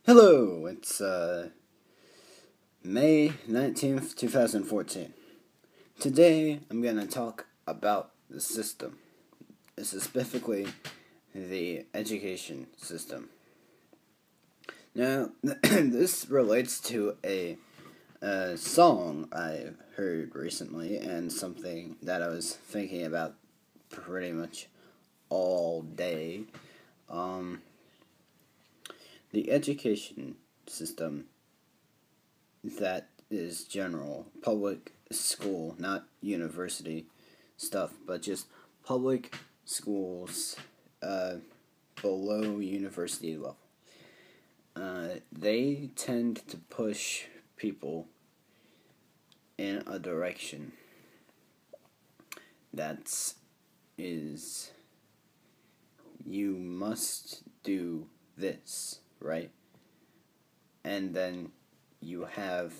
Hello, it's May 19th, 2014. Today, I'm going to talk about the system, specifically the education system. Now, this relates to a song I heard recently and something that I was thinking about pretty much all day. The education system that is general, public school, not university stuff, but just public schools below university level. They tend to push people in a direction that is, you must do this, right? And then you have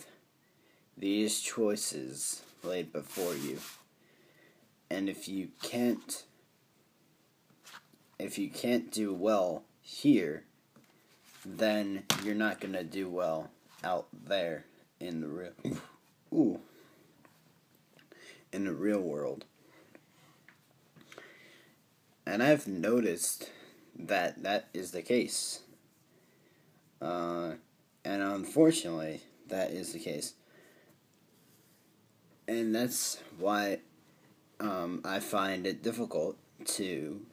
these choices laid before you. And if you can't do well here, then you're not going to do well out there in the real world. And I've noticed that is the case. And unfortunately, that is the case. And that's why I find it difficult to,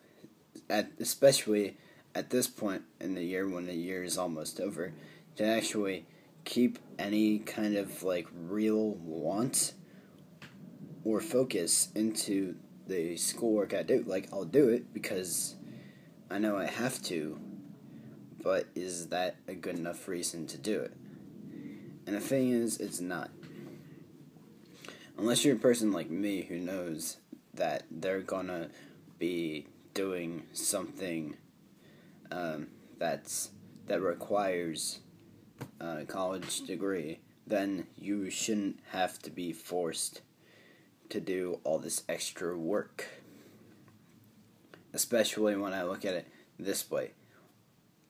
especially at this point in the year when the year is almost over, to actually keep any kind of real want or focus into the schoolwork I do. I'll do it because I know I have to, but is that a good enough reason to do it? And the thing is, it's not. Unless you're a person like me who knows that they're gonna be doing something that requires a college degree, then you shouldn't have to be forced to do all this extra work. Especially when I look at it this way.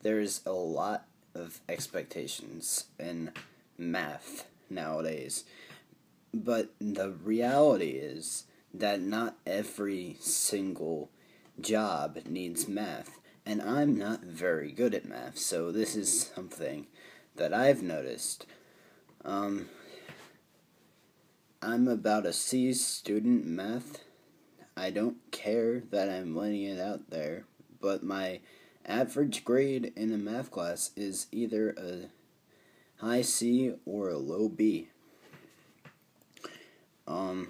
There's a lot of expectations in math nowadays. But the reality is that not every single job needs math. And I'm not very good at math, so this is something that I've noticed. I'm about a C student in math. I don't care that I'm laying it out there, but my average grade in a math class is either a high C or a low B. And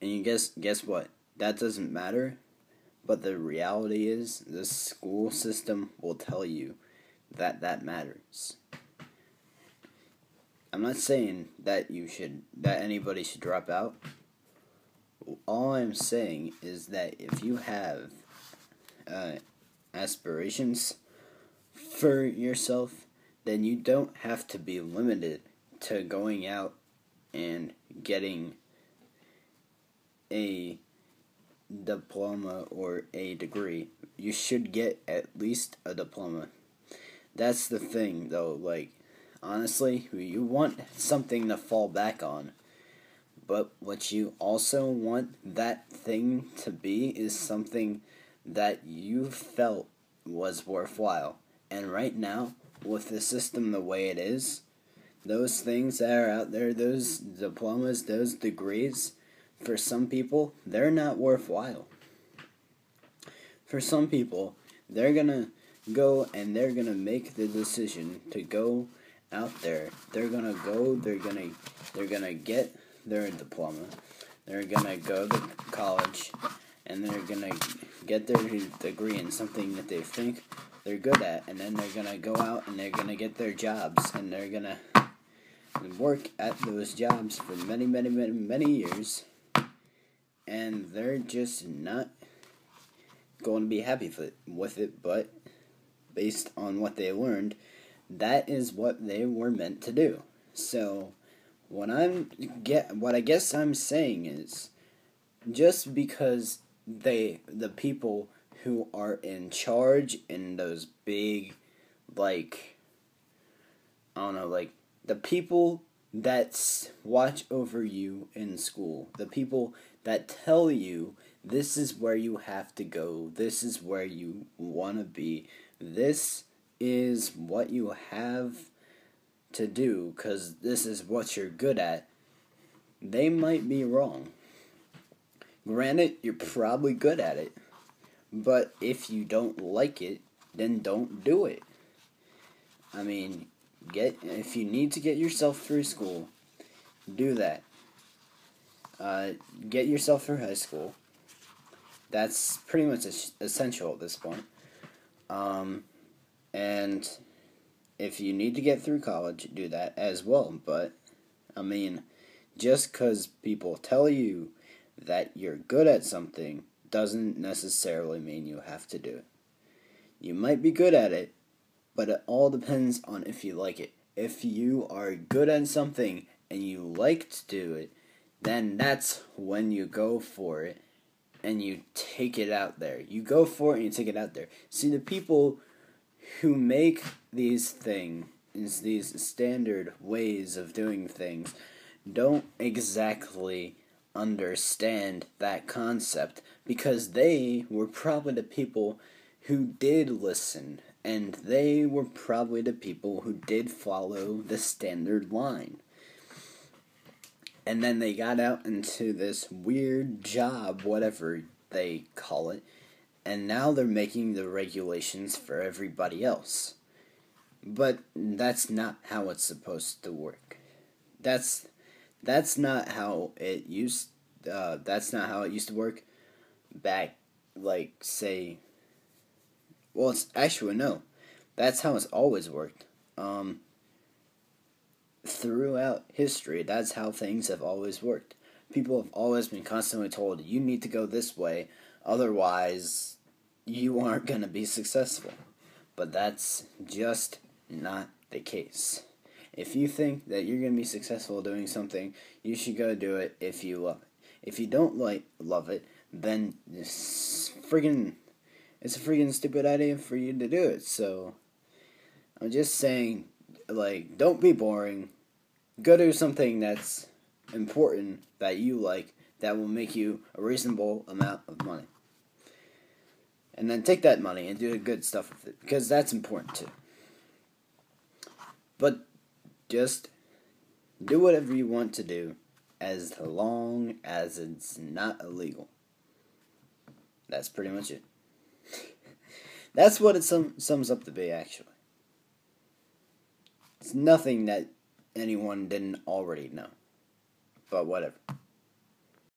you guess what? That doesn't matter, but the reality is the school system will tell you that matters. I'm not saying that anybody should drop out. All I'm saying is that if you have aspirations for yourself, then you don't have to be limited to going out and getting a diploma or a degree. You should get at least a diploma. That's the thing, though. Honestly, you want something to fall back on. But what you also want that thing to be is something that you felt was worthwhile. And right now, with the system the way it is, those things that are out there, those diplomas, those degrees, for some people, they're not worthwhile. For some people, they're gonna go and they're gonna make the decision to go out there. They're gonna go, they're gonna get their diploma. They're gonna go to college and they're gonna get their degree in something that they think they're good at, and then they're gonna go out and they're gonna get their jobs, and they're gonna work at those jobs for many, many, many, many years, and they're just not going to be happy with it, but based on what they learned, that is what they were meant to do. So what I guess I'm saying is, just because the people who are in charge in those big like, I don't know, like, the people that watch over you in school, the people that tell you this is where you have to go, this is where you want to be, this is what you have to do because this is what you're good at, they might be wrong. Granted, you're probably good at it, but if you don't like it, then don't do it. I mean, if you need to get yourself through school, do that. Get yourself through high school. That's pretty much essential at this point. And if you need to get through college, do that as well. But, I mean, just because people tell you that you're good at something doesn't necessarily mean you have to do it. You might be good at it, but it all depends on if you like it. If you are good at something and you like to do it, then that's when you go for it and you take it out there. You go for it and you take it out there. See, the people who make these things, these standard ways of doing things, don't exactly understand that concept because they were probably the people who did listen, and they were probably the people who did follow the standard line. And then they got out into this weird job, whatever they call it, and now they're making the regulations for everybody else. But that's not how it's supposed to work. That's not how it used. That's not how it used to work back, like, say. Well, it's actually no. That's how it's always worked. Throughout history, that's how things have always worked. People have always been constantly told, you need to go this way, otherwise you aren't going to be successful. But that's just not the case. If you think that you're going to be successful doing something, you should go do it if you love it. If you don't love it, then it's a freaking stupid idea for you to do it. So, I'm just saying, like, don't be boring. Go do something that's important, that you like, that will make you a reasonable amount of money. And then take that money and do good stuff with it, because that's important too. But just do whatever you want to do, as long as it's not illegal. That's pretty much it. That's what it sums up to be, actually. It's nothing that anyone didn't already know. But whatever.